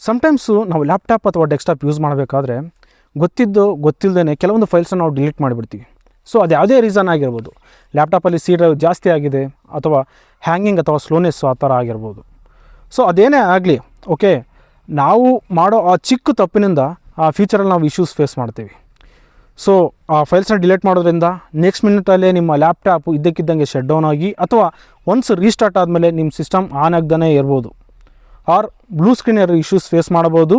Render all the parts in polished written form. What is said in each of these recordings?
Sometimes ನಾವು laptop ಅಥವಾ desktop use ಮಾಡಬೇಕಾದ್ರೆ ಗೊತ್ತಿಲ್ಲದೇ ಕೆಲವೊಂದು ಫೈಲ್ಸನ್ನು ನಾವು ಡಿಲೀಟ್ ಮಾಡಿಬಿಡ್ತೀವಿ. ಸೊ ಅದು ಯಾವುದೇ ರೀಸನ್ ಆಗಿರ್ಬೋದು, ಲ್ಯಾಪ್ಟಾಪಲ್ಲಿ ಸಿ ಡ್ರೈವ್ ಜಾಸ್ತಿ ಆಗಿದೆ ಅಥವಾ ಹ್ಯಾಂಗಿಂಗ್ ಅಥವಾ ಸ್ಲೋನೆಸ್ಸು ಆ ಥರ ಆಗಿರ್ಬೋದು. ಸೊ ಅದೇನೇ ಆಗಲಿ, ಓಕೆ, ನಾವು ಮಾಡೋ ಆ ಚಿಕ್ಕ ತಪ್ಪಿನಿಂದ ಆ ಫ್ಯೂಚರಲ್ಲಿ ನಾವು ಇಶ್ಯೂಸ್ ಫೇಸ್ ಮಾಡ್ತೀವಿ. ಸೊ ಆ ಫೈಲ್ಸ್ನ ಡಿಲೀಟ್ ಮಾಡೋದ್ರಿಂದ ನೆಕ್ಸ್ಟ್ ಮಿನಿಟಲ್ಲೇ ನಿಮ್ಮ ಲ್ಯಾಪ್ಟಾಪು ಇದ್ದಕ್ಕಿದ್ದಂಗೆ ಶಟ್ ಡೌನ್ ಆಗಿ ಅಥವಾ ಒನ್ಸ್ ರೀಸ್ಟಾರ್ಟ್ ಆದಮೇಲೆ ನಿಮ್ಮ ಸಿಸ್ಟಮ್ ಆನ್ ಆಗದೇ ಇರ್ಬೋದು, or blue screen issues face ಮಾಡ್ಬೋದು,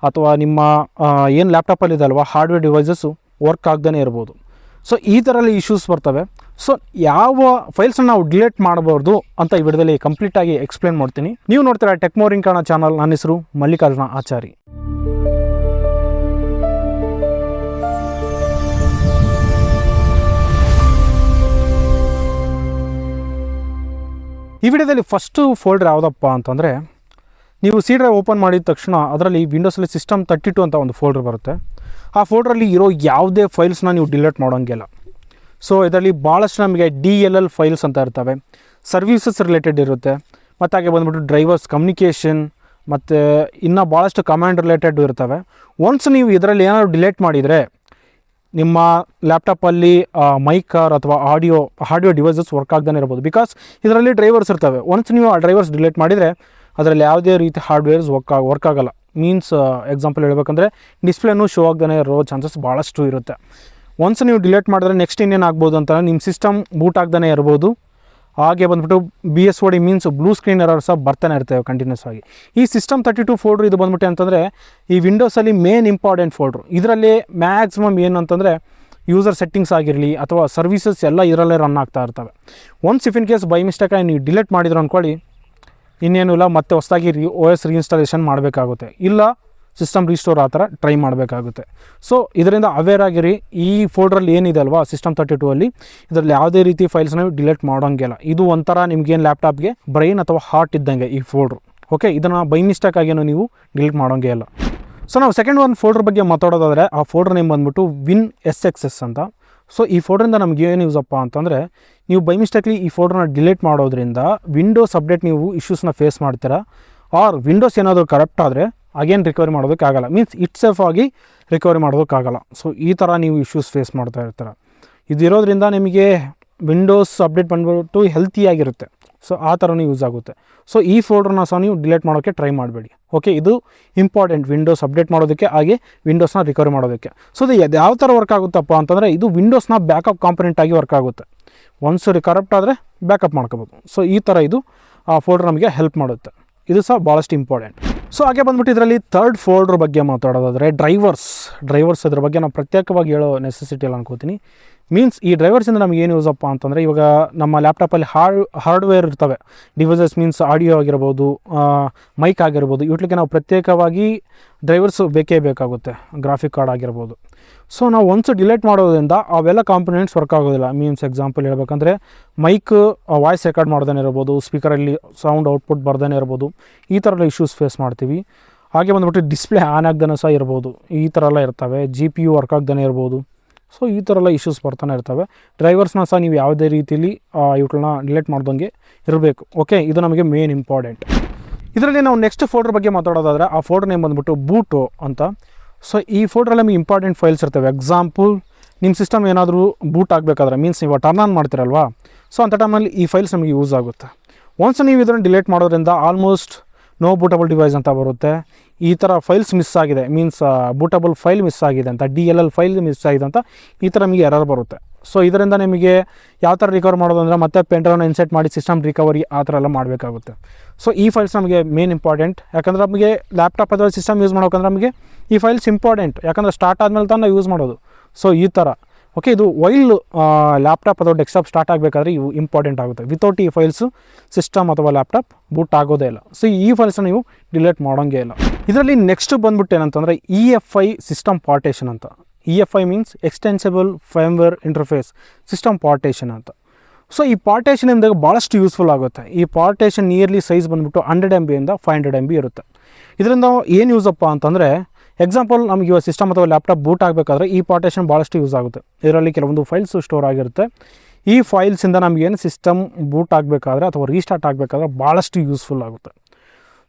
ಅಥವಾ ನಿಮ್ಮ ಏನು ಲ್ಯಾಪ್ಟಾಪಲ್ಲಿ ಇದಲ್ವ ಹಾರ್ಡ್ವೇರ್ ಡಿವೈಸಸ್ಸು ವರ್ಕ್ ಆಗದೇ ಇರ್ಬೋದು. ಸೊ ಈ ಥರಲ್ಲಿ ಇಶ್ಯೂಸ್ ಬರ್ತವೆ. ಸೊ ಯಾವ ಫೈಲ್ಸನ್ನು ನಾವು ಡಿಲೀಟ್ ಮಾಡಬಾರ್ದು ಅಂತ ಈ ವಿಡಿಯೋದಲ್ಲಿ ಕಂಪ್ಲೀಟಾಗಿ ಎಕ್ಸ್ಪ್ಲೇನ್ ಮಾಡ್ತೀನಿ. ನೀವು ನೋಡ್ತೀರಾ tech more in Kannada channel. ನನ್ನ ಹೆಸರು ಮಲ್ಲಿಕಾರ್ಜುನ ಆಚಾರಿ. ಈ ವಿಡಿಯೋದಲ್ಲಿ ಫಸ್ಟು ಫೋಲ್ಡರ್ ಯಾವುದಪ್ಪ ಅಂತಂದರೆ, ನೀವು ಸಿ ಡ್ರೈವ್ ಓಪನ್ ಮಾಡಿದ ತಕ್ಷಣ ಅದರಲ್ಲಿ ವಿಂಡೋಸಲ್ಲಿ ಸಿಸ್ಟಮ್ 32 ಅಂತ ಒಂದು ಫೋಲ್ಡರ್ ಬರುತ್ತೆ. ಆ ಫೋಲ್ಡ್ರಲ್ಲಿ ಇರೋ ಯಾವುದೇ ಫೈಲ್ಸ್ನ ನೀವು ಡಿಲೀಟ್ ಮಾಡೋಂಗಿಲ್ಲ. ಸೊ ಇದರಲ್ಲಿ ಭಾಳಷ್ಟು ನಮಗೆ DLL ಫೈಲ್ಸ್ ಅಂತ ಇರ್ತವೆ, ಸರ್ವೀಸಸ್ ರಿಲೇಟೆಡ್ ಇರುತ್ತೆ, ಮತ್ತು ಹಾಗೆ ಬಂದುಬಿಟ್ಟು ಡ್ರೈವರ್ಸ್, ಕಮ್ಯುನಿಕೇಷನ್, ಮತ್ತು ಇನ್ನೂ ಭಾಳಷ್ಟು ಕಮಾಂಡ್ ರಿಲೇಟೆಡ್ ಇರ್ತವೆ. ಒನ್ಸ್ ನೀವು ಇದರಲ್ಲಿ ಏನಾದರೂ ಡಿಲೀಟ್ ಮಾಡಿದರೆ ನಿಮ್ಮ ಲ್ಯಾಪ್ಟಾಪಲ್ಲಿ ಮೈಕರ್ ಅಥವಾ ಹಾರ್ಡ್ವೇರ್ ಡಿವೈಸಸ್ ವರ್ಕ್ ಆಗದೇ ಇರ್ಬೋದು. ಬಿಕಾಸ್ ಇದರಲ್ಲಿ ಡ್ರೈವರ್ಸ್ ಇರ್ತವೆ. ಒನ್ಸ್ ನೀವು ಆ ಡ್ರೈವರ್ಸ್ ಡಿಲೀಟ್ ಮಾಡಿದರೆ ಅದರಲ್ಲಿ ಯಾವುದೇ ರೀತಿ ಹಾರ್ಡ್ವೇರ್ಸ್ ವರ್ಕ್ ಆಗಲ್ಲ. ಮೀನ್ಸ್ ಎಕ್ಸಾಂಪಲ್ ಹೇಳ್ಬೇಕಂದ್ರೆ ಡಿಸ್ಪ್ಲೇನೂ ಶೋ ಆಗದೇ ಇರೋ ಚಾನ್ಸಸ್ ಭಾಳಷ್ಟು ಇರುತ್ತೆ. ಒನ್ಸ್ ನೀವು ಡಿಲೀಟ್ ಮಾಡಿದ್ರೆ ನೆಕ್ಸ್ಟ್ ಇನ್ನೇನು ಆಗ್ಬೋದು ಅಂತ, ನಿಮ್ಮ ಸಿಸ್ಟಮ್ ಬೂಟ್ ಆಗದೇ ಇರ್ಬೋದು. ಹಾಗೆ ಬಂದುಬಿಟ್ಟು BSOD means blue screen error ಸಹ ಬರ್ತಾನೆ ಇರ್ತವೆ ಕಂಟಿನ್ಯೂಸ್ ಆಗಿ. ಈ ಸಿಸ್ಟಮ್ 32 ಫೋಲ್ಡ್ರ್ ಇದು ಬಂದ್ಬಿಟ್ಟು ಅಂತಂದರೆ ಈ ವಿಂಡೋಸಲ್ಲಿ ಮೇನ್ ಇಂಪಾರ್ಟೆಂಟ್ ಫೋಲ್ಡ್ರು. ಇದರಲ್ಲಿ ಮ್ಯಾಕ್ಸಿಮಮ್ ಏನು ಅಂತಂದರೆ ಯೂಸರ್ ಸೆಟ್ಟಿಂಗ್ಸ್ ಆಗಿರಲಿ ಅಥವಾ ಸರ್ವೀಸಸ್ ಎಲ್ಲ ಇದರಲ್ಲೇ ರನ್ ಆಗ್ತಾ ಇರ್ತವೆ. Once if in case by ಮಿಸ್ಟೇಕಾಗಿ ನೀವು ಡಿಲೀಟ್ ಮಾಡಿದ್ರು ಅಂದ್ಕೊಳ್ಳಿ, ಇನ್ನೇನು ಇಲ್ಲ, ಮತ್ತೆ ಹೊಸದಾಗಿ OS ರೀಇನ್ಸ್ಟಾಲೇಷನ್ ಮಾಡಬೇಕಾಗುತ್ತೆ, ಇಲ್ಲ ಸಿಸ್ಟಮ್ ರೀಸ್ಟೋರ್ ಆ ಥರ ಟ್ರೈ ಮಾಡಬೇಕಾಗುತ್ತೆ. ಸೊ ಇದರಿಂದ ಅವೇರ್ ಆಗಿರಿ. ಈ ಫೋಲ್ಡ್ರಲ್ಲಿ ಏನಿದೆ ಅಲ್ವಾ ಸಿಸ್ಟಮ್ 32 ಅಲ್ಲಿ, ಇದರಲ್ಲಿ ಯಾವುದೇ ರೀತಿ ಫೈಲ್ಸ್ನ ಡಿಲೀಟ್ ಮಾಡೋಂಗಿಲ್ಲ. ಇದು ಒಂಥರ ನಿಮಗೇನು ಲ್ಯಾಪ್ಟಾಪ್ಗೆ ಬ್ರೈನ್ ಅಥವಾ ಹಾರ್ಟ್ ಇದ್ದಂಗೆ ಈ ಫೋಲ್ಡ್ರು. ಓಕೆ, ಇದನ್ನು ಬೈ ಮಿಸ್ಟೇಕ್ ಆಗೇನು ನೀವು ಡಿಲೀಟ್ ಮಾಡೋಂಗೇ ಇಲ್ಲ. ಸೊ ನಾವು ಸೆಕೆಂಡ್ ಒಂದು ಫೋಲ್ಡ್ರ್ ಬಗ್ಗೆ ಮಾತಾಡೋದಾದರೆ, ಆ ಫೋಲ್ಡ್ರ್ ನೇಮ್ ಬಂದುಬಿಟ್ಟು WinSXS ಅಂತ. ಸೊ ಈ ಫೋಲ್ಡ್ರಿಂದ ನಮ್ಗೆ ಏನು ಯೂಸಪ್ಪ ಅಂತಂದರೆ, ನೀವು ಬೈ ಮಿಸ್ಟೇಕ್ಲಿ ಈ ಫೋಲ್ಡ್ರನ್ನ ಡಿಲೀಟ್ ಮಾಡೋದ್ರಿಂದ ವಿಂಡೋಸ್ ಅಪ್ಡೇಟ್ ನೀವು ಇಶ್ಯೂಸ್ನ ಫೇಸ್ ಮಾಡ್ತೀರಾ, ಆರ್ ವಿಂಡೋಸ್ ಏನಾದರೂ ಕರಪ್ಟ್ ಆದರೆ ಅಗೇನ್ ರಿಕವರಿ ಮಾಡೋದಕ್ಕಾಗಲ್ಲ. ಮೀನ್ಸ್ ಇಟ್ ಸೇಫ್ ಆಗಿ ರಿಕವರಿ ಮಾಡೋದಕ್ಕಾಗಲ್ಲ. ಸೊ ಈ ಥರ ನೀವು ಇಶ್ಯೂಸ್ ಫೇಸ್ ಮಾಡ್ತಾ ಇರ್ತೀರ. ಇದಿರೋದ್ರಿಂದ ನಿಮಗೆ ವಿಂಡೋಸ್ ಅಪ್ಡೇಟ್ ಬಂದ್ಬಿಟ್ಟು ಹೆಲ್ತಿಯಾಗಿರುತ್ತೆ. ಸೊ ಆ ಥರನೂ ಯೂಸ್ ಆಗುತ್ತೆ. ಸೊ ಈ ಫೋಲ್ಡ್ರನ್ನ ಸಹ ನೀವು ಡಿಲೀಟ್ ಮಾಡೋಕ್ಕೆ ಟ್ರೈ ಮಾಡಬೇಡಿ. ಓಕೆ, ಇದು ಇಂಪಾರ್ಟೆಂಟ್ ವಿಂಡೋಸ್ ಅಪ್ಡೇಟ್ ಮಾಡೋದಕ್ಕೆ, ಹಾಗೆ ವಿಂಡೋಸ್ನ ರಿಕವರಿ ಮಾಡೋದಕ್ಕೆ. ಸೊ ಇದು ಯಾವ ಥರ ವರ್ಕ್ ಆಗುತ್ತಪ್ಪ ಅಂತಂದರೆ, ಇದು ವಿಂಡೋಸ್ನ ಬ್ಯಾಕಪ್ ಕಾಂಪೊನೆಂಟ್ ಆಗಿ ವರ್ಕ್ ಆಗುತ್ತೆ. ಒನ್ಸ್ ಕರಪ್ಟ್ ಆದರೆ ಬ್ಯಾಕಪ್ ಮಾಡ್ಕೋಬೋದು. ಸೊ ಈ ಥರ ಇದು ಆ ಫೋಲ್ಡರ್ ನಮಗೆ ಹೆಲ್ಪ್ ಮಾಡುತ್ತೆ. ಇದು ಸಹ ಭಾಳಷ್ಟು ಇಂಪಾರ್ಟೆಂಟ್. ಸೊ ಹಾಗೆ ಬಂದ್ಬಿಟ್ಟು ಇದರಲ್ಲಿ ಥರ್ಡ್ ಫೋಲ್ಡ್ರ್ ಬಗ್ಗೆ ಮಾತಾಡೋದಾದರೆ ಡ್ರೈವರ್ಸ್ ಅದ್ರ ಬಗ್ಗೆ ನಾವು ಪ್ರತ್ಯೇಕವಾಗಿ ಹೇಳೋ ನೆಸೆಸಿಟಿ ಇಲ್ಲ ಅನ್ಕೋತೀನಿ. ಮೀನ್ಸ್ ಈ ಡ್ರೈವರ್ಸಿಂದ ನಮಗೆ ಏನು ಯೂಸಪ್ಪ ಅಂತಂದರೆ, ಇವಾಗ ನಮ್ಮ ಲ್ಯಾಪ್ಟಾಪಲ್ಲಿ ಹಾರ್ಡ್ವೇರ್ ಇರ್ತವೆ ಡಿವೈಸಸ್, ಮೀನ್ಸ್ ಆಡಿಯೋ ಆಗಿರ್ಬೋದು, ಮೈಕ್ ಆಗಿರ್ಬೋದು, ಇಟ್ಲಿಕ್ಕೆ ನಾವು ಪ್ರತ್ಯೇಕವಾಗಿ ಡ್ರೈವರ್ಸು ಬೇಕೇ ಬೇಕಾಗುತ್ತೆ, ಗ್ರಾಫಿಕ್ ಕಾರ್ಡ್ ಆಗಿರ್ಬೋದು. ಸೊ ನಾವು ಒನ್ಸ್ ಡಿಲೀಟ್ ಮಾಡೋದ್ರಿಂದ ಅವೆಲ್ಲ ಕಾಂಪೊನೆಂಟ್ಸ್ ವರ್ಕ್ ಆಗೋದಿಲ್ಲ. ಮೀನ್ಸ್ ಎಕ್ಸಾಂಪಲ್ ಹೇಳ್ಬೇಕಂದ್ರೆ, ಮೈಕ್ ವಾಯ್ಸ್ ರೆಕಾರ್ಡ್ ಮಾಡ್ದೇ ಇರ್ಬೋದು, ಸ್ಪೀಕರಲ್ಲಿ ಸೌಂಡ್ ಔಟ್ಪುಟ್ ಬರ್ದೇ ಇರ್ಬೋದು, ಈ ಥರ ಇಶ್ಯೂಸ್ ಫೇಸ್ ಮಾಡ್ತೀವಿ. ಹಾಗೆ ಬಂದುಬಿಟ್ಟು ಡಿಸ್ಪ್ಲೇ ಆನ್ ಆಗ್ದೇ ಸಹ ಇರ್ಬೋದು, ಈ ಥರ ಎಲ್ಲ ಇರ್ತವೆ. GPU ವರ್ಕ್ ಆಗ್ದೇ ಇರ್ಬೋದು. ಸೊ ಈ ಥರ ಎಲ್ಲ ಇಶ್ಯೂಸ್ ಬರ್ತಾನೆ ಇರ್ತವೆ. ಡ್ರೈವರ್ಸ್ನ ಸಹ ನೀವು ಯಾವುದೇ ರೀತಿಯಲ್ಲಿ ಇವುಗಳನ್ನ ಡಿಲೀಟ್ ಮಾಡ್ದಂಗೆ ಇರಬೇಕು. ಓಕೆ, ಇದು ನಮಗೆ ಮೇನ್ ಇಂಪಾರ್ಟೆಂಟ್. ಇದರಲ್ಲಿ ನಾವು ನೆಕ್ಸ್ಟ್ ಫೋಲ್ಡರ್ ಬಗ್ಗೆ ಮಾತಾಡೋದಾದರೆ, ಆ ಫೋಲ್ಡರ್ ನೇಮ್ ಬಂದುಬಿಟ್ಟು ಬೂಟೋ ಅಂತ. ಸೊ ಈ ಫೋಲ್ಡ್ರಲ್ಲಿ ನಮಗೆ ಇಂಪಾರ್ಟೆಂಟ್ ಫೈಲ್ಸ್ ಇರ್ತವೆ. ಎಕ್ಸಾಂಪಲ್, ನಿಮ್ಮ ಸಿಸ್ಟಮ್ ಏನಾದರೂ ಬೂಟ್ ಆಗಬೇಕಾದ್ರೆ, ಮೀನ್ಸ್ ನೀವು ಟರ್ನ್ ಆನ್ ಮಾಡ್ತೀರಲ್ವಾ, ಸೊ ಅಂಥ ಟೈಮಲ್ಲಿ ಈ ಫೈಲ್ಸ್ ನಮಗೆ ಯೂಸ್ ಆಗುತ್ತೆ. ಒನ್ಸ್ ನೀವು ಇದನ್ನು ಡಿಲೀಟ್ ಮಾಡೋದ್ರಿಂದ ಆಲ್ಮೋಸ್ಟ್ ನೋ ಬೂಟಬಲ್ ಡಿವೈಸ್ ಅಂತ ಬರುತ್ತೆ. ಈ ಥರ ಫೈಲ್ಸ್ ಮಿಸ್ ಆಗಿದೆ, ಮೀನ್ಸ್ ಬೂಟಬಲ್ ಫೈಲ್ ಮಿಸ್ ಆಗಿದೆ ಅಂತ, DLL ಫೈಲ್ ಮಿಸ್ ಆಗಿದೆ ಅಂತ ಈ ಥರ ನಮಗೆ ಎರರ್ ಬರುತ್ತೆ. ಸೊ ಇದರಿಂದ ನಿಮಗೆ ಯಾವ ಥರ ರಿಕವರ್ ಮಾಡೋದು ಅಂದರೆ, ಮತ್ತೆ ಪೆನ್ಡ್ರೈವ್ನ ಇನ್ಸರ್ಟ್ ಮಾಡಿ ಸಿಸ್ಟಮ್ ರಿಕವರಿ ಆ ಥರ ಎಲ್ಲ ಮಾಡಬೇಕಾಗುತ್ತೆ. ಸೊ ಈ ಫೈಲ್ಸ್ ನಮಗೆ ಮೇನ್ ಇಂಪಾರ್ಟೆಂಟ್. ಯಾಕಂದರೆ ನಮಗೆ ಲ್ಯಾಪ್ಟಾಪ್ ಅಥವಾ ಸಿಸ್ಟಮ್ ಯೂಸ್ ಮಾಡೋಕಂದ್ರೆ ನಮಗೆ ಈ ಫೈಲ್ಸ್ ಇಂಪಾರ್ಟೆಂಟ್. ಯಾಕಂದರೆ ಸ್ಟಾರ್ಟ್ ಆದಮೇಲೆ ತಾನು ಯೂಸ್ ಮಾಡೋದು. ಸೊ ಈ ಥರ ಓಕೆ, ಇದು ವೈಲ್ ಲ್ಯಾಪ್ಟಾಪ್ ಅಥವಾ ಡೆಸ್ಕ್ಟಾಪ್ ಸ್ಟಾರ್ಟ್ ಆಗಬೇಕಾದ್ರೆ ಇವು ಇಂಪಾರ್ಟೆಂಟ್ ಆಗುತ್ತೆ. ವಿತೌಟ್ ಈ ಫೈಲ್ಸು ಸಿಸ್ಟಮ್ ಅಥವಾ ಲ್ಯಾಪ್ಟಾಪ್ ಬೂಟ್ ಆಗೋದೇ ಇಲ್ಲ. ಸೊ ಈ ಫೈಲ್ಸ್ನ ನೀವು ಡಿಲೀಟ್ ಮಾಡೋಂಗೇ ಇಲ್ಲ. ಇದರಲ್ಲಿ ನೆಕ್ಸ್ಟ್ ಬಂದ್ಬಿಟ್ಟು ಏನಂತಂದರೆ EFI ಸಿಸ್ಟಮ್ ಪಾರ್ಟೇಷನ್ ಅಂತ. EFI means extensible firmware interface system partition ಅಂತ. ಸೊ ಈ ಪಾರ್ಟೇಷನಿಂದ ಭಾಳಷ್ಟು ಯೂಸ್ಫುಲ್ ಆಗುತ್ತೆ. ಈ ಪಾರ್ಟೇಷನ್ ನಿಯರ್ಲಿ ಸೈಜ್ ಬಂದುಬಿಟ್ಟು 100 MB ಇಂದ 500 MB ಇರುತ್ತೆ. ಇದರಿಂದ ಏನು ಯೂಸಪ್ಪ ಅಂತಂದರೆ, ಎಕ್ಸಾಂಪಲ್ ನಮಗೆ ಇವಾಗ ಸಿಸ್ಟಮ್ ಅಥವಾ ಲ್ಯಾಪ್ಟಾಪ್ ಬೂಟ್ ಆಗಬೇಕಾದ್ರೆ ಈ ಪಾರ್ಟೇಷನ್ ಭಾಳಷ್ಟು ಯೂಸ್ ಆಗುತ್ತೆ. ಇದರಲ್ಲಿ ಕೆಲವೊಂದು ಫೈಲ್ಸ್ ಸ್ಟೋರ್ ಆಗಿರುತ್ತೆ. ಈ ಫೈಲ್ಸಿಂದ ನಮಗೇನು ಸಿಸ್ಟಮ್ ಬೂಟ್ ಆಗಬೇಕಾದ್ರೆ ಅಥವಾ ರೀಸ್ಟಾರ್ಟ್ ಆಗಬೇಕಾದ್ರೆ ಭಾಳಷ್ಟು ಯೂಸ್ಫುಲ್ ಆಗುತ್ತೆ.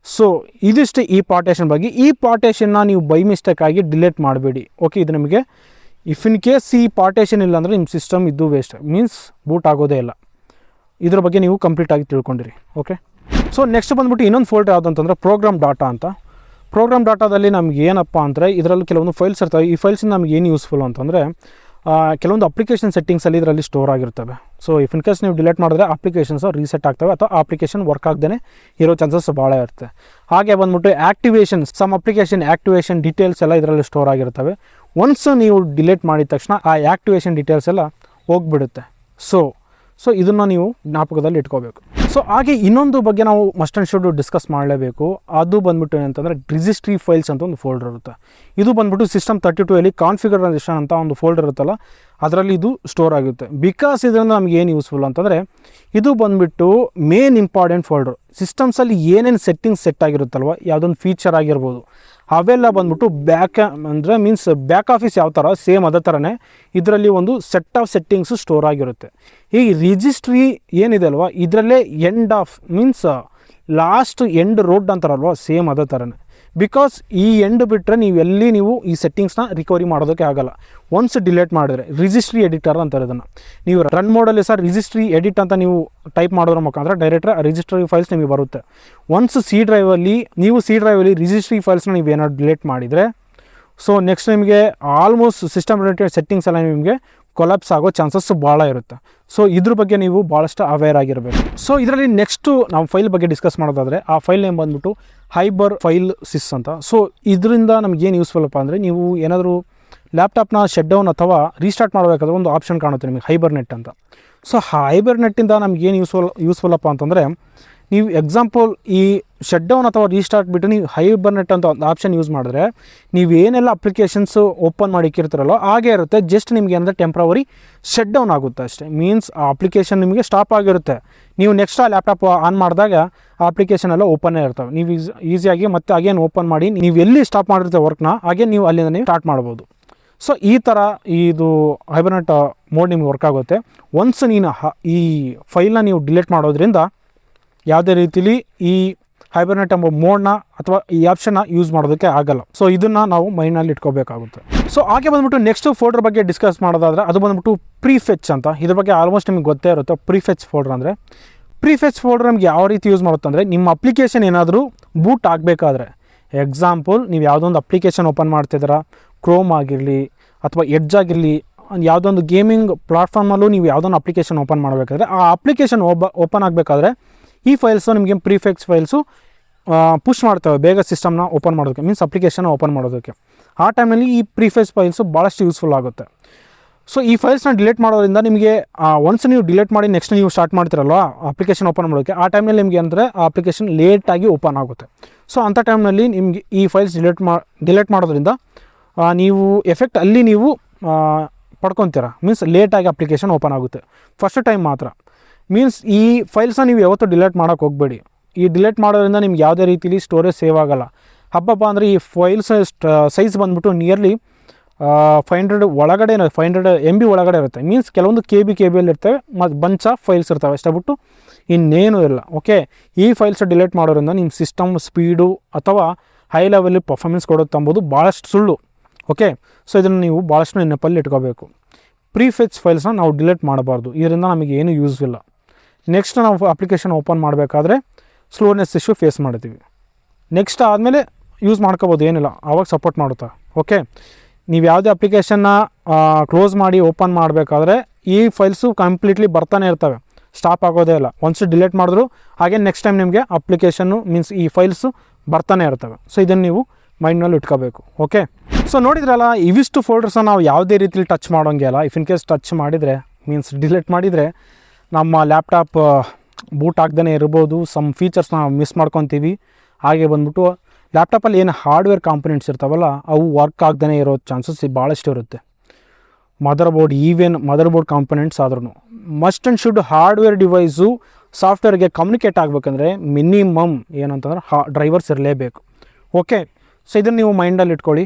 ಸೊ ಇದಿಷ್ಟು ಈ ಪಾರ್ಟೇಷನ್ ಬಗ್ಗೆ. ಈ ಪಾರ್ಟೇಷನ್ನ ನೀವು ಬೈ ಮಿಸ್ಟೇಕಾಗಿ ಡಿಲೀಟ್ ಮಾಡಬೇಡಿ. ಓಕೆ, ಇದು ನಿಮಗೆ ಇಫ್ ಇನ್ ಕೇಸ್ ಈ ಪಾರ್ಟೇಷನ್ ಇಲ್ಲ ಅಂದರೆ ನಿಮ್ಮ ಸಿಸ್ಟಮ್ ಇದು ವೇಸ್ಟ್, ಮೀನ್ಸ್ ಬೂಟ್ ಆಗೋದೇ ಇಲ್ಲ. ಇದ್ರ ಬಗ್ಗೆ ನೀವು ಕಂಪ್ಲೀಟಾಗಿ ತಿಳ್ಕೊಂಡಿರಿ. ಓಕೆ, ಸೊ ನೆಕ್ಸ್ಟ್ ಬಂದುಬಿಟ್ಟು ಇನ್ನೊಂದು ಫೋಲ್ಡರ್ ಯಾವುದು ಅಂತಂದರೆ ಪ್ರೋಗ್ರಾಮ್ ಡಾಟಾ ಅಂತ. ಪ್ರೋಗ್ರಾಮ್ ಡಾಟಾದಲ್ಲಿ ನಮ್ಗೆ ಏನಪ್ಪ ಅಂದರೆ ಇದರಲ್ಲಿ ಕೆಲವೊಂದು ಫೈಲ್ಸ್ ಇರ್ತವೆ. ಈ ಫೈಲ್ಸಿಂದ ನಮ್ಗೆ ಏನು ಯೂಸ್ಫುಲ್ ಅಂತಂದರೆ ಕೆಲವೊಂದು ಅಪ್ಲಿಕೇಶನ್ ಸೆಟ್ಟಿಂಗ್ಸಲ್ಲಿ ಇದರಲ್ಲಿ ಸ್ಟೋರ್ ಆಗಿರ್ತವೆ. ಸೊ ಇಫ್ ಇನ್ ಕೇಸ್ ನೀವು ಡಿಲೀಟ್ ಮಾಡಿದ್ರೆ ಅಪ್ಲಿಕೇಶನ್ಸ್ ರೀಸೆಟ್ ಆಗ್ತವೆ ಅಥವಾ ಅಪ್ಲಿಕೇಶನ್ ವರ್ಕ್ ಆಗದೇ ಇರೋ ಚಾನ್ಸಸ್ ಭಾಳ ಇರುತ್ತೆ. ಹಾಗೆ ಬಂದ್ಬಿಟ್ಟು activation, some application activation details ಎಲ್ಲ ಇದರಲ್ಲಿ ಸ್ಟೋರ್ ಆಗಿರ್ತವೆ. ಒನ್ಸ್ ನೀವು ಡಿಲೀಟ್ ಮಾಡಿದ ತಕ್ಷಣ ಆ ಆ್ಯಕ್ಟಿವೇಷನ್ ಡೀಟೇಲ್ಸ್ ಎಲ್ಲ ಹೋಗ್ಬಿಡುತ್ತೆ. ಸೊ ಇದನ್ನು ನೀವು ಜ್ಞಾಪಕದಲ್ಲಿ ಇಟ್ಕೋಬೇಕು. ಸೊ ಹಾಗೆ ಇನ್ನೊಂದು ಬಗ್ಗೆ ನಾವು ಮಸ್ಟ್ ಆ್ಯಂಡ್ ಶುಡ್ ಡಿಸ್ಕಸ್ ಮಾಡಲೇಬೇಕು. ಅದು ಬಂದ್ಬಿಟ್ಟು ಏನಂತಂದರೆ ರಿಜಿಸ್ಟ್ರಿ ಫೈಲ್ಸ್ ಅಂತ ಒಂದು ಫೋಲ್ಡರ್ ಇರುತ್ತೆ. ಇದು ಬಂದ್ಬಿಟ್ಟು ಸಿಸ್ಟಮ್ 32 ಕಾನ್ಫಿಗರೇಷನ್ ಅಂತ ಒಂದು ಫೋಲ್ಡರ್ ಇರುತ್ತಲ್ಲ, ಅದರಲ್ಲಿ ಇದು ಸ್ಟೋರ್ ಆಗುತ್ತೆ. ಬಿಕಾಸ್ ಇದರಿಂದ ನಮ್ಗೆ ಏನು ಯೂಸ್ಫುಲ್ ಅಂತಂದರೆ ಇದು ಬಂದುಬಿಟ್ಟು ಮೇನ್ ಇಂಪಾರ್ಟೆಂಟ್ ಫೋಲ್ಡರ್. ಸಿಸ್ಟಮ್ಸಲ್ಲಿ ಏನೇನು ಸೆಟ್ಟಿಂಗ್ಸ್ ಸೆಟ್ ಆಗಿರುತ್ತಲ್ವ, ಯಾವುದೊಂದು ಫೀಚರ್ ಆಗಿರ್ಬೋದು, ಅವೆಲ್ಲ ಬಂದ್ಬಿಟ್ಟು ಬ್ಯಾಕ್ ಆಫೀಸ್ ಯಾವ ಥರ ಸೇಮ್ ಅದೇ ಥರನೇ ಇದರಲ್ಲಿ ಒಂದು ಸೆಟ್ ಆಫ್ ಸೆಟ್ಟಿಂಗ್ಸು ಸ್ಟೋರ್ ಆಗಿರುತ್ತೆ. ಈ ರಿಜಿಸ್ಟ್ರಿ ಏನಿದೆ ಅಲ್ವ, ಇದರಲ್ಲೇ ಲಾಸ್ಟ್ ಎಂಡ್ ರೋಡ್ ಅಂತಾರಲ್ವ, ಸೇಮ್ ಅದೇ ಥರನೇ. ಬಿಕಾಸ್ ಈ ಎಂಡ್ ಬಿಟ್ಟರೆ ನೀವು ಈ ಸೆಟ್ಟಿಂಗ್ಸ್ನ ರಿಕವರಿ ಮಾಡೋದಕ್ಕೆ ಆಗಲ್ಲ. ಒನ್ಸ್ ಡಿಲೀಟ್ ಮಾಡಿದ್ರೆ ರಿಜಿಸ್ಟ್ರಿ ಎಡಿಟರ್ ಅಂತಾರೆ ಇದನ್ನು. ನೀವು ರನ್ ಮೋಡಲ್ಲಿ ರಿಜಿಸ್ಟ್ರಿ ಎಡಿಟ್ ಅಂತ ನೀವು ಟೈಪ್ ಮಾಡೋದ್ರ ಮುಖಾಂತರ ಡೈರೆಕ್ಟ್ ರಿಜಿಸ್ಟ್ರಿ ಫೈಲ್ಸ್ ನಿಮಗೆ ಬರುತ್ತೆ. ಒನ್ಸ್ ಸಿ ಡ್ರೈವಲ್ಲಿ ರಿಜಿಸ್ಟ್ರಿ ಫೈಲ್ಸ್ನ ನೀವು ಏನಾದ್ರು ಡಿಲೀಟ್ ಮಾಡಿದರೆ, ಸೊ ನೆಕ್ಸ್ಟ್ ನಿಮಗೆ ಆಲ್ಮೋಸ್ಟ್ ಸಿಸ್ಟಮ್ ರಿಲೇಟೆಡ್ ಸೆಟ್ಟಿಂಗ್ಸ್ ಎಲ್ಲ ನಿಮಗೆ ಕೊಲಾಪ್ಸ್ ಆಗೋ ಚಾನ್ಸಸ್ ಭಾಳ ಇರುತ್ತೆ. ಸೊ ಇದ್ರ ಬಗ್ಗೆ ನೀವು ಭಾಳಷ್ಟು ಅವೇರ್ ಆಗಿರಬೇಕು. ಸೊ ಇದರಲ್ಲಿ ನೆಕ್ಸ್ಟು ನಾವು ಫೈಲ್ ಬಗ್ಗೆ ಡಿಸ್ಕಸ್ ಮಾಡೋದಾದರೆ ಆ ಫೈಲ್ ನೇಮ್ ಬಂದ್ಬಿಟ್ಟು ಹೈಬರ್ ಫೈಲ್ ಸಿಸ್ ಅಂತ. ಸೊ ಇದರಿಂದ ನಮಗೇನು ಯೂಸ್ಫುಲ್ಲಪ್ಪ ಅಂದರೆ ನೀವು ಏನಾದರೂ ಲ್ಯಾಪ್ಟಾಪ್ನ ಶಟ್ ಡೌನ್ ಅಥವಾ ರೀಸ್ಟಾರ್ಟ್ ಮಾಡಬೇಕಾದ್ರೆ ಒಂದು ಆಪ್ಷನ್ ಕಾಣುತ್ತೆ ನಿಮಗೆ ಹೈಬರ್ ನೆಟ್ ಅಂತ. ಸೊ ಹೈಬರ್ ನೆಟ್ಟಿಂದ ನಮಗೇನು ಯೂಸ್ಫುಲ್ಲಪ್ಪ ಅಂತಂದರೆ, ನೀವು ಎಕ್ಸಾಂಪಲ್ ಈ ಶಟ್ ಡೌನ್ ಅಥವಾ ರೀಸ್ಟಾರ್ಟ್ ಬಿಟ್ಟು ನೀವು ಹೈಬರ್ ನೆಟ್ ಅಂತ ಒಂದು ಆಪ್ಷನ್ ಯೂಸ್ ಮಾಡಿದ್ರೆ ನೀವು ಏನೆಲ್ಲ ಅಪ್ಲಿಕೇಶನ್ಸು ಓಪನ್ ಮಾಡಿಕ್ಕಿರ್ತಾರಲ್ಲೋ ಹಾಗೇ ಇರುತ್ತೆ. ಜಸ್ಟ್ ನಿಮಗೆ ಅಂದರೆ ಟೆಂಪ್ರವರಿ ಶಟ್ ಡೌನ್ ಆಗುತ್ತೆ ಅಷ್ಟೇ. ಮೀನ್ಸ್ ಆ ಅಪ್ಲಿಕೇಶನ್ ನಿಮಗೆ ಸ್ಟಾಪ್ ಆಗಿರುತ್ತೆ. ನೀವು ನೆಕ್ಸ್ಟ್ ಆ ಲ್ಯಾಪ್ಟಾಪ್ ಆನ್ ಮಾಡಿದಾಗ ಆ ಅಪ್ಲಿಕೇಶನ್ ಎಲ್ಲ ಓಪನ್ನೇ ಇರ್ತವೆ. ನೀವು ಈಸಿಯಾಗಿ ಮತ್ತೆ ಅಗೇನ್ ಓಪನ್ ಮಾಡಿ ನೀವು ಎಲ್ಲಿ ಸ್ಟಾಪ್ ಮಾಡಿರ್ತೀವಿ ವರ್ಕ್ನ ಹಾಗೆ ನೀವು ಅಲ್ಲಿಂದ ನೀವು ಸ್ಟಾರ್ಟ್ ಮಾಡ್ಬೋದು. ಸೊ ಈ ಥರ ಇದು ಹೈಬರ್ನೆಟ್ ಮೋಡ್ ನಿಮ್ಗೆ ವರ್ಕ್ ಆಗುತ್ತೆ. ಒನ್ಸ್ ನೀನು ಈ ಫೈಲ್ನ ನೀವು ಡಿಲೀಟ್ ಮಾಡೋದ್ರಿಂದ ಯಾವುದೇ ರೀತಿಲಿ ಈ ಹೈಬರ್ನೆಟ್ ಎಂಬ ಮೋಡ್ನ ಅಥವಾ ಈ ಆಪ್ಷನ್ನ ಯೂಸ್ ಮಾಡೋದಕ್ಕೆ ಆಗಲ್ಲ. ಸೊ ಇದನ್ನು ನಾವು ಮೈಂಡ್ನಲ್ಲಿ ಇಟ್ಕೋಬೇಕಾಗುತ್ತೆ. ಸೊ ಹಾಗೆ ಬಂದ್ಬಿಟ್ಟು ನೆಕ್ಸ್ಟ್ ಫೋಲ್ಡರ್ ಬಗ್ಗೆ ಡಿಸ್ಕಸ್ ಮಾಡೋದಾದರೆ ಅದು ಬಂದ್ಬಿಟ್ಟು ಪ್ರಿಫೆಚ್ ಅಂತ. ಇದ್ರ ಬಗ್ಗೆ ಆಲ್ಮೋಸ್ಟ್ ನಿಮಗೆ ಗೊತ್ತೇ ಇರುತ್ತೆ. ಪ್ರಿಫೆಚ್ ಫೋಲ್ಡರ್ ಅಂದರೆ ಪ್ರಿಫೆಚ್ ಫೋಲ್ಡರ್ ನಮ್ಗೆ ಯಾವ ರೀತಿ ಯೂಸ್ ಮಾಡುತ್ತೆ ಅಂದರೆ, ನಿಮ್ಮ ಅಪ್ಲಿಕೇಶನ್ ಏನಾದರೂ ಬೂಟ್ ಆಗಬೇಕಾದ್ರೆ, ಎಕ್ಸಾಂಪಲ್ ನೀವು ಯಾವುದೊಂದು ಅಪ್ಲಿಕೇಶನ್ ಓಪನ್ ಮಾಡ್ತಿದ್ದೀರಾ, ಕ್ರೋಮ್ ಆಗಿರಲಿ ಅಥವಾ ಎಡ್ಜ್ ಆಗಿರಲಿ, ಯಾವುದೊಂದು ಗೇಮಿಂಗ್ ಪ್ಲಾಟ್ಫಾರ್ಮಲ್ಲೂ ನೀವು ಯಾವುದೊಂದು ಅಪ್ಲಿಕೇಶನ್ ಓಪನ್ ಮಾಡಬೇಕಾದ್ರೆ ಆ ಅಪ್ಲಿಕೇಶನ್ ಓಪನ್ ಆಗಬೇಕಾದ್ರೆ ಈ ಫೈಲ್ಸು ನಿಮಗೆ ಪ್ರಿಫೆಕ್ಸ್ ಫೈಲ್ಸು ಪುಷ್ ಮಾಡ್ತವೆ ಬೇಗ ಸಿಸ್ಟಮ್ನ ಓಪನ್ ಮಾಡೋದಕ್ಕೆ, ಮೀನ್ಸ್ ಅಪ್ಲಿಕೇಶನ್ ಓಪನ್ ಮಾಡೋದಕ್ಕೆ. ಆ ಟೈಮಲ್ಲಿ ಈ ಪ್ರಿಫೆಕ್ಸ್ ಫೈಲ್ಸು ಭಾಳಷ್ಟು ಯೂಸ್ಫುಲ್ ಆಗುತ್ತೆ. ಸೊ ಈ ಫೈಲ್ಸ್ನ ಡಿಲೀಟ್ ಮಾಡೋದ್ರಿಂದ ನಿಮಗೆ ಒನ್ಸ್ ನೀವು ಡಿಲೀಟ್ ಮಾಡಿ ನೆಕ್ಸ್ಟ್ ನೀವು ಸ್ಟಾರ್ಟ್ ಮಾಡ್ತಿರಲ್ವ ಅಪ್ಲಿಕೇಶನ್ ಓಪನ್ ಮಾಡೋಕ್ಕೆ, ಆ ಟೈಮಲ್ಲಿ ನಿಮಗೆ ಅಂದರೆ ಆ ಅಪ್ಲಿಕೇಶನ್ ಲೇಟಾಗಿ ಓಪನ್ ಆಗುತ್ತೆ. ಸೊ ಅಂಥ ಟೈಮ್ನಲ್ಲಿ ನಿಮಗೆ ಈ ಫೈಲ್ಸ್ ಡಿಲೀಟ್ ಮಾಡೋದ್ರಿಂದ ನೀವು ಎಫೆಕ್ಟ್ ಅಲ್ಲಿ ನೀವು ಪಡ್ಕೊತೀರ. ಮೀನ್ಸ್ ಲೇಟಾಗಿ ಅಪ್ಲಿಕೇಶನ್ ಓಪನ್ ಆಗುತ್ತೆ ಫಸ್ಟ್ ಟೈಮ್ ಮಾತ್ರ. ಮೀನ್ಸ್ ಈ ಫೈಲ್ಸ್ನ ನೀವು ಯಾವತ್ತೂ ಡಿಲೀಟ್ ಮಾಡೋಕ್ಕೆ ಹೋಗಬೇಡಿ. ಈ ಡಿಲೀಟ್ ಮಾಡೋದ್ರಿಂದ ನಿಮ್ಗೆ ಯಾವುದೇ ರೀತಿಲಿ ಸ್ಟೋರೇಜ್ ಸೇವ್ ಆಗೋಲ್ಲ. ಹಬ್ಬಪ್ಪ ಅಂದರೆ ಈ ಫೈಲ್ಸ್ ಸೈಜ್ ಬಂದುಬಿಟ್ಟು ನಿಯರ್ಲಿ 500 MB ಒಳಗಡೆ ಇರುತ್ತೆ. ಮೀನ್ಸ್ ಕೆಲವೊಂದು KBಯಲ್ಲಿ ಇರ್ತವೆ ಮತ್ತು ಬಂಚ್ ಆಫ್ ಫೈಲ್ಸ್ ಇರ್ತವೆ, ಅಷ್ಟೇ ಬಿಟ್ಟು ಇನ್ನೇನೂ ಇಲ್ಲ. ಓಕೆ, ಈ ಫೈಲ್ಸ್ ಡಿಲೀಟ್ ಮಾಡೋದ್ರಿಂದ ನಿಮ್ಮ ಸಿಸ್ಟಮ್ ಸ್ಪೀಡು ಅಥವಾ ಹೈ ಲೆವೆಲ್ ಪರ್ಫಾರ್ಮೆನ್ಸ್ ಕೊಡುತ್ತೆ ಅಂಬೋದು ಭಾಳಷ್ಟು ಸುಳ್ಳು. ಓಕೆ, ಸೊ ಇದನ್ನು ನೀವು ಭಾಳಷ್ಟು ನೆನಪಲ್ಲಿ ಇಟ್ಕೋಬೇಕು. ಪ್ರಿಫೆಚ್ ಫೈಲ್ಸ್ನ ನಾವು ಡಿಲೀಟ್ ಮಾಡಬಾರ್ದು, ಇದರಿಂದ ನಮಗೆ ಏನೂ ಯೂಸ್ ಇಲ್ಲ. ನೆಕ್ಸ್ಟ್ ನಾವು ಅಪ್ಲಿಕೇಶನ್ ಓಪನ್ ಮಾಡಬೇಕಾದ್ರೆ ಸ್ಲೋನೆಸ್ ಇಶ್ಯೂ ಫೇಸ್ ಮಾಡ್ತೀವಿ. ನೆಕ್ಸ್ಟ್ ಆದಮೇಲೆ ಯೂಸ್ ಮಾಡ್ಕೋಬೋದು, ಏನಿಲ್ಲ, ಆವಾಗ ಸಪೋರ್ಟ್ ಮಾಡುತ್ತೆ. ಓಕೆ, ನೀವು ಯಾವುದೇ ಅಪ್ಲಿಕೇಶನ್ನ ಕ್ಲೋಸ್ ಮಾಡಿ ಓಪನ್ ಮಾಡಬೇಕಾದ್ರೆ ಈ ಫೈಲ್ಸು ಕಂಪ್ಲೀಟ್ಲಿ ಬರ್ತಾನೆ ಇರ್ತವೆ, ಸ್ಟಾಪ್ ಆಗೋದೇ ಇಲ್ಲ. ಒನ್ಸ್ ಡಿಲೀಟ್ ಮಾಡಿದ್ರು ಹಾಗೆ ನೆಕ್ಸ್ಟ್ ಟೈಮ್ ನಿಮಗೆ ಅಪ್ಲಿಕೇಶನ್ನು ಮೀನ್ಸ್ ಈ ಫೈಲ್ಸು ಬರ್ತಾನೆ ಇರ್ತವೆ. ಸೊ ಇದನ್ನು ನೀವು ಮೈಂಡ್ನಲ್ಲಿ ಇಟ್ಕೋಬೇಕು. ಓಕೆ, ಸೊ ನೋಡಿದ್ರಲ್ಲ, ಇವಿಷ್ಟು ಫೋಲ್ಡರ್ಸನ್ನ ನಾವು ಯಾವುದೇ ರೀತಿಲಿ ಟಚ್ ಮಾಡೋಂಗೆ ಇಲ್ಲ. ಇಫ್ ಇನ್ ಕೇಸ್ ಟಚ್ ಮಾಡಿದರೆ ಮೀನ್ಸ್ ಡಿಲೀಟ್ ಮಾಡಿದರೆ ನಮ್ಮ ಲ್ಯಾಪ್ಟಾಪ್ ಬೂಟ್ ಆಗ್ದೇ ಇರ್ಬೋದು, ಸಮ್ ಫೀಚರ್ಸ್ನ ಮಿಸ್ ಮಾಡ್ಕೊತೀವಿ. ಹಾಗೆ ಬಂದ್ಬಿಟ್ಟು ಲ್ಯಾಪ್ಟಾಪಲ್ಲಿ ಏನು ಹಾರ್ಡ್ವೇರ್ ಕಾಂಪೊನೆಂಟ್ಸ್ ಇರ್ತಾವಲ್ಲ ಅವು ವರ್ಕ್ ಆಗ್ದೇ ಇರೋ ಚಾನ್ಸಸ್ ಭಾಳಷ್ಟು ಇರುತ್ತೆ. ಮದರ್ ಬೋರ್ಡ್ ಕಾಂಪೊನೆಂಟ್ಸ್ ಆದ್ರೂ must and should hardware device ಸಾಫ್ಟ್ವೇರ್ಗೆ ಕಮ್ಯುನಿಕೇಟ್ ಆಗಬೇಕಂದ್ರೆ ಮಿನಿಮಮ್ ಏನಂತಂದ್ರೆ ಡ್ರೈವರ್ಸ್ ಇರಲೇಬೇಕು. ಓಕೆ, ಸೊ ಇದನ್ನು ನೀವು ಮೈಂಡಲ್ಲಿ ಇಟ್ಕೊಳ್ಳಿ.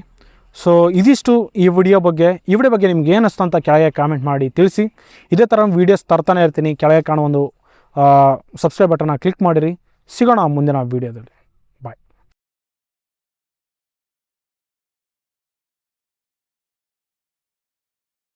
ಸೊ ಇದಿಷ್ಟು ಈ ವಿಡಿಯೋ ಬಗ್ಗೆ ನಿಮ್ಗೆ ಏನು ಅನಿಸ್ತು ಅಂತ ಕೆಳಗೆ ಕಾಮೆಂಟ್ ಮಾಡಿ ತಿಳಿಸಿ. ಇದೇ ಥರ ವೀಡಿಯೋಸ್ ತರ್ತಾನೆ ಇರ್ತೀನಿ. ಕೆಳಗೆ ಕಾಣೋ ಒಂದು ಸಬ್ಸ್ಕ್ರೈಬ್ ಬಟನ್ನ ಕ್ಲಿಕ್ ಮಾಡಿರಿ. ಸಿಗೋಣ ಮುಂದಿನ ವೀಡಿಯೋದಲ್ಲಿ.